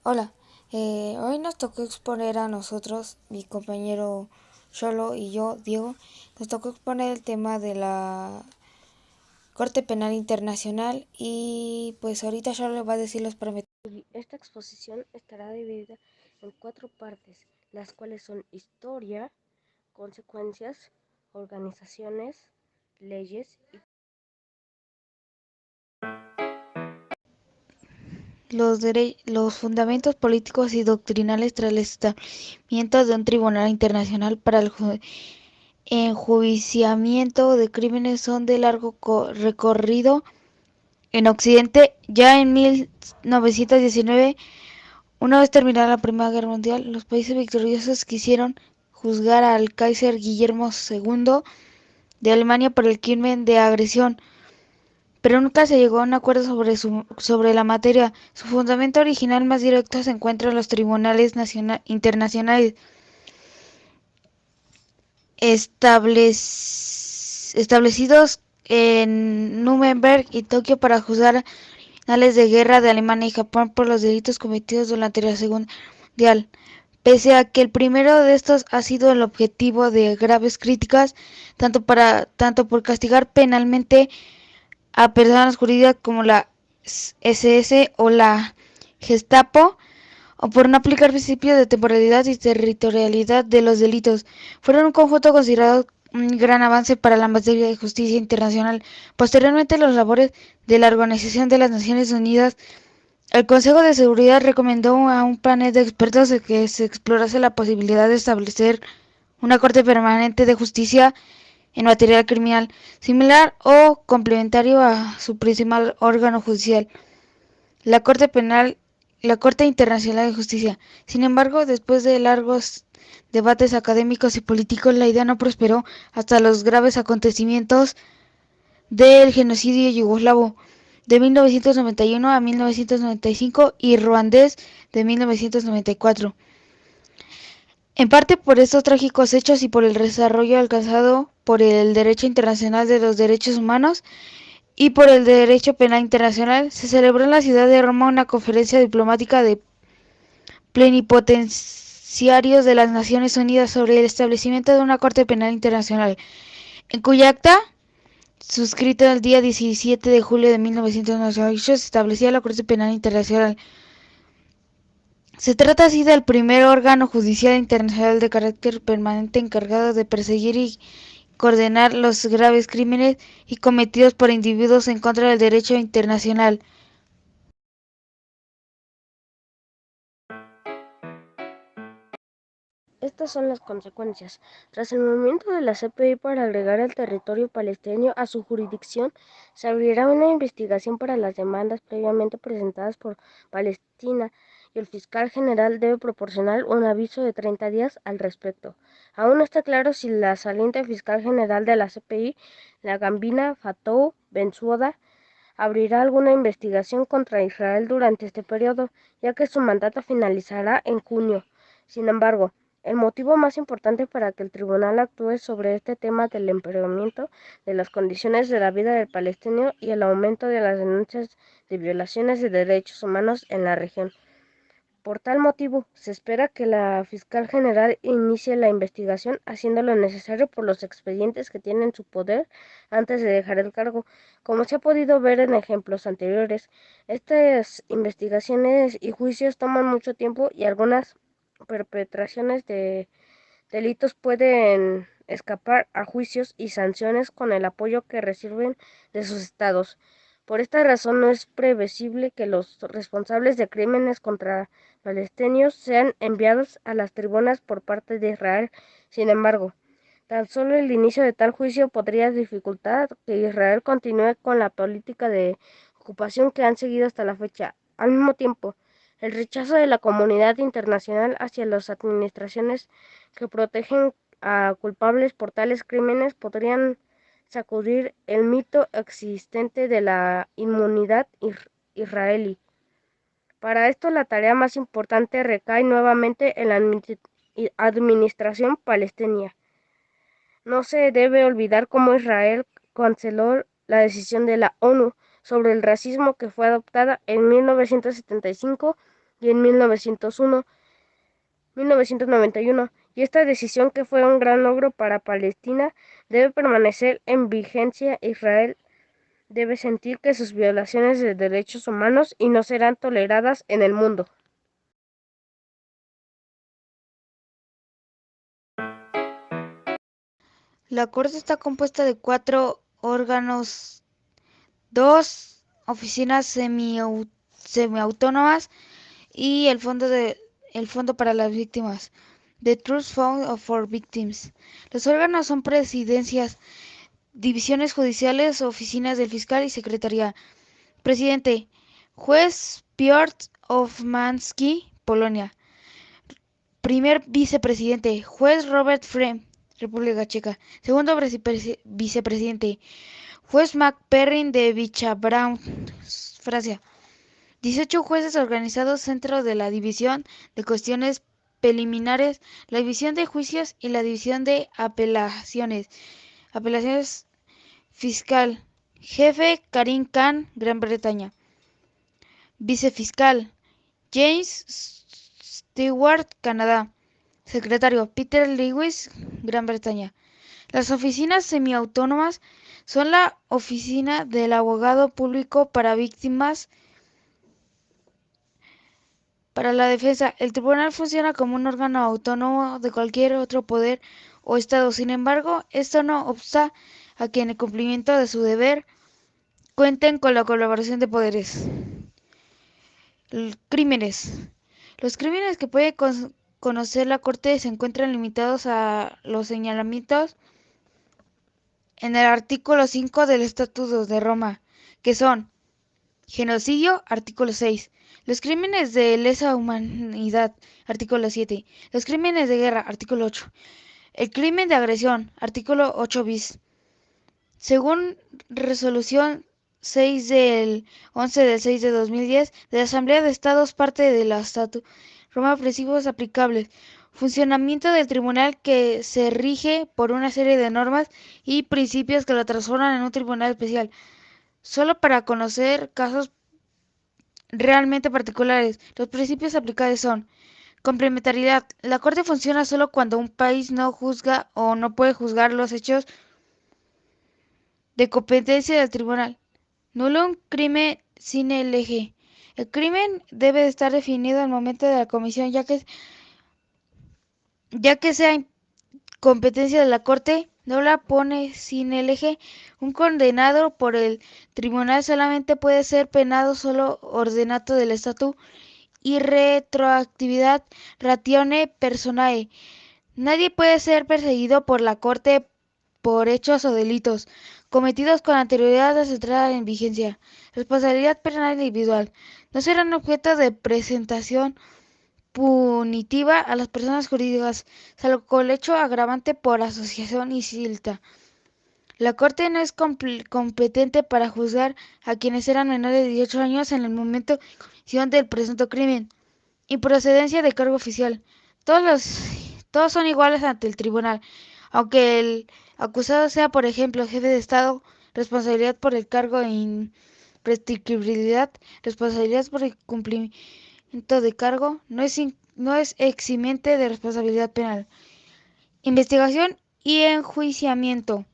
Hola, hoy nos tocó exponer a nosotros, mi compañero Cholo y yo, Diego, nos tocó exponer el tema de la Corte Penal Internacional y pues ahorita Cholo va a decir los parámetros. Esta exposición estará dividida en 4 partes, las cuales son historia, consecuencias, organizaciones, leyes y Los fundamentos políticos y doctrinales tras el establecimiento de un tribunal internacional para el enjuiciamiento de crímenes son de largo recorrido en Occidente. Ya en 1919, una vez terminada la Primera Guerra Mundial, los países victoriosos quisieron juzgar al Kaiser Guillermo II de Alemania por el crimen de agresión, pero nunca se llegó a un acuerdo sobre la materia. Su fundamento original más directo se encuentra en los tribunales internacionales establecidos en Nuremberg y Tokio para juzgar criminales de guerra de Alemania y Japón por los delitos cometidos durante la Segunda Guerra Mundial. Pese a que el primero de estos ha sido el objetivo de graves críticas, tanto por castigar penalmente a personas jurídicas como la SS o la Gestapo, o por no aplicar principios de temporalidad y territorialidad de los delitos, fueron un conjunto considerado un gran avance para la materia de justicia internacional. Posteriormente, las labores de la Organización de las Naciones Unidas, el Consejo de Seguridad recomendó a un panel de expertos que se explorase la posibilidad de establecer una Corte Permanente de Justicia en materia criminal, similar o complementario a su principal órgano judicial, la Corte Penal, la Corte Internacional de Justicia. Sin embargo, después de largos debates académicos y políticos, la idea no prosperó hasta los graves acontecimientos del genocidio yugoslavo de 1991 a 1995 y ruandés de 1994. En parte por estos trágicos hechos y por el desarrollo alcanzado por el derecho internacional de los derechos humanos y por el derecho penal internacional, se celebró en la ciudad de Roma una conferencia diplomática de plenipotenciarios de las Naciones Unidas sobre el establecimiento de una Corte Penal Internacional, en cuya acta, suscrita el día 17 de julio de 1998, se establecía la Corte Penal Internacional. Se trata así del primer órgano judicial internacional de carácter permanente encargado de perseguir y coordinar los graves crímenes y cometidos por individuos en contra del derecho internacional. estas son las consecuencias. Tras el movimiento de la CPI para agregar el territorio palestino a su jurisdicción, se abrirá una investigación para las demandas previamente presentadas por Palestina y el fiscal general debe proporcionar un aviso de 30 días al respecto. Aún no está claro si la saliente fiscal general de la CPI, la gambina Fatou Bensouda, abrirá alguna investigación contra Israel durante este periodo, ya que su mandato finalizará en junio. Sin embargo, el motivo más importante para que el tribunal actúe sobre este tema del empeoramiento de las condiciones de la vida del palestino y el aumento de las denuncias de violaciones de derechos humanos en la región. Por tal motivo, se espera que la fiscal general inicie la investigación haciendo lo necesario por los expedientes que tiene en su poder antes de dejar el cargo. Como se ha podido ver en ejemplos anteriores, estas investigaciones y juicios toman mucho tiempo y algunas perpetraciones de delitos pueden escapar a juicios y sanciones con el apoyo que reciben de sus estados. Por esta razón no es previsible que los responsables de crímenes contra palestinos sean enviados a las tribunas por parte de Israel. Sin embargo, tan solo el inicio de tal juicio podría dificultar que Israel continúe con la política de ocupación que han seguido hasta la fecha. Al mismo tiempo, el rechazo de la comunidad internacional hacia las administraciones que protegen a culpables por tales crímenes podrían sacudir el mito existente de la inmunidad israelí. Para esto, la tarea más importante recae nuevamente en la administración palestina. No se debe olvidar cómo Israel canceló la decisión de la ONU sobre el racismo que fue adoptada en 1975 y en 1991, y esta decisión, que fue un gran logro para Palestina, debe permanecer en vigencia. Israel debe sentir que sus violaciones de derechos humanos y no serán toleradas en el mundo. La Corte está compuesta de 4 órganos, 2 oficinas semiautónomas y el Fondo para las Víctimas, The Trust Fund for Victims. Los órganos son presidencias, divisiones judiciales, oficinas del fiscal y secretaría. Presidente: Juez Piotr Ofmanski, Polonia. Primer vicepresidente: Juez Robert Frem, República Checa. Segundo vicepresidente: Juez Mac Perrin de Vichabraun, Francia. 18 jueces organizados dentro de la División de Cuestiones Preliminares, la División de Juicios y la División de Apelaciones. Apelaciones Fiscal: Jefe Karim Khan, Gran Bretaña. Vicefiscal: James Stewart, Canadá. Secretario: Peter Lewis, Gran Bretaña. Las oficinas semiautónomas son la Oficina del Abogado Público para Víctimas. Para la defensa, el tribunal funciona como un órgano autónomo de cualquier otro poder o estado. Sin embargo, esto no obsta a que en el cumplimiento de su deber cuenten con la colaboración de poderes. Crímenes. Los crímenes que puede conocer la Corte se encuentran limitados a los señalamientos en el artículo 5 del Estatuto de Roma, que son: genocidio, artículo 6. Los crímenes de lesa humanidad, artículo 7. Los crímenes de guerra, artículo 8. El crimen de agresión, artículo 8 bis. Según resolución 6 del 11 del 6 de 2010 de la Asamblea de Estados, parte de la Estatuto Roma, principios aplicables. Funcionamiento del tribunal, que se rige por una serie de normas y principios que lo transforman en un tribunal especial, solo para conocer casos realmente particulares. Los principios aplicables son: complementariedad. La Corte funciona solo cuando un país no juzga o no puede juzgar los hechos de competencia del tribunal. Nulo crimen sine lege. El crimen debe de estar definido al momento de la comisión, ya que sea competencia de la Corte, no la pone sine lege. Un condenado por el tribunal solamente puede ser penado solo ordenato del estatuto y retroactividad ratione personae. Nadie puede ser perseguido por la Corte por hechos o delitos cometidos con anterioridad a su entrada en vigencia. Responsabilidad penal individual. No serán objeto de presentación punitiva a las personas jurídicas, salvo con hecho agravante por asociación ilícita. La Corte no es competente para juzgar a quienes eran menores de 18 años en el momento de comisión del presunto crimen. Improcedencia de cargo oficial. Todos son iguales ante el tribunal, aunque el acusado sea, por ejemplo, jefe de Estado. Responsabilidad por el cargo e imprescriptibilidad. Responsabilidad por el cumplimiento de cargo no es eximiente de responsabilidad penal. Investigación y enjuiciamiento.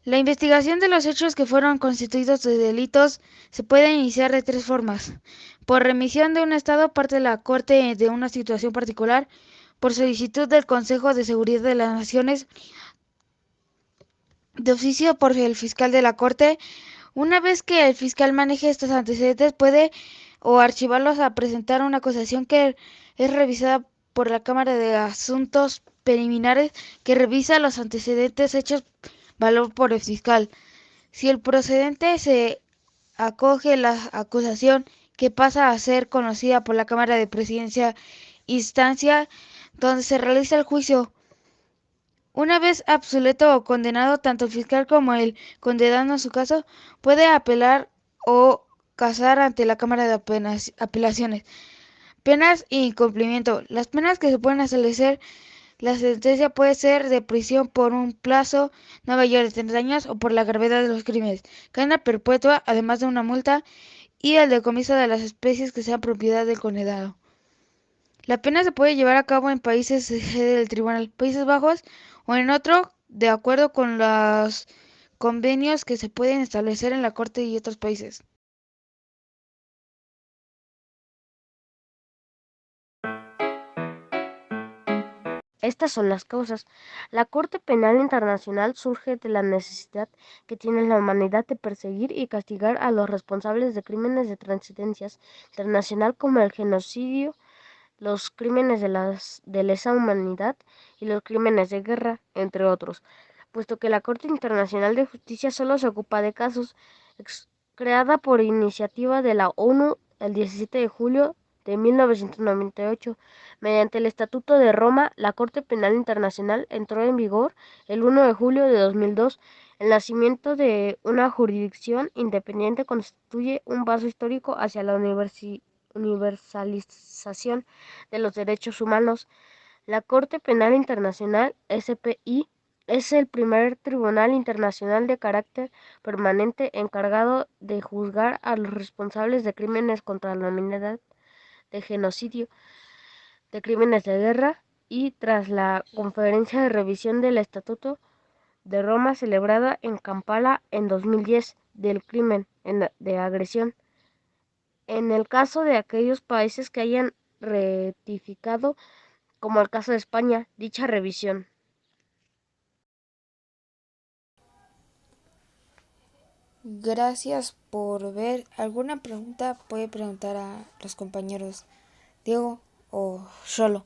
La investigación de los hechos que fueron constituidos de delitos se puede iniciar de 3 formas: por remisión de un Estado parte de la Corte de una situación particular, por solicitud del Consejo de Seguridad de las Naciones, de oficio por el fiscal de la Corte. Una vez que el fiscal maneje estos antecedentes, puede o archivarlos a presentar una acusación que es revisada por la Cámara de Asuntos Preliminares, que revisa los antecedentes hechos valor por el fiscal. Si el procedente se acoge la acusación, que pasa a ser conocida por la Cámara de Presidencia, instancia donde se realiza el juicio. Una vez absuelto o condenado, tanto el fiscal como el condenado en su caso puede apelar o casar ante la Cámara de Apelaciones. Penas e incumplimiento. Las penas que se pueden establecer: la sentencia puede ser de prisión por un plazo no mayor de 30 años o por la gravedad de los crímenes, cadena perpetua, además de una multa y el decomiso de las especies que sean propiedad del condenado. La pena se puede llevar a cabo en países sede del tribunal, Países Bajos o en otro, de acuerdo con los convenios que se pueden establecer en la Corte y otros países. Estas son las causas. La Corte Penal Internacional surge de la necesidad que tiene la humanidad de perseguir y castigar a los responsables de crímenes de trascendencia internacional como el genocidio, los crímenes de lesa humanidad y los crímenes de guerra, entre otros, puesto que la Corte Internacional de Justicia solo se ocupa de casos creada por iniciativa de la ONU el 17 de julio de 1998. Mediante el Estatuto de Roma, la Corte Penal Internacional entró en vigor el 1 de julio de 2002. El nacimiento de una jurisdicción independiente constituye un paso histórico hacia la universalización de los derechos humanos. La Corte Penal Internacional (SPI) es el primer tribunal internacional de carácter permanente encargado de juzgar a los responsables de crímenes contra la humanidad, de genocidio, de crímenes de guerra y, tras la Conferencia de Revisión del Estatuto de Roma celebrada en Kampala en 2010, del crimen de agresión, en el caso de aquellos países que hayan ratificado, como el caso de España, dicha revisión. Gracias por ver. ¿Alguna pregunta puede preguntar a los compañeros Diego o Solo?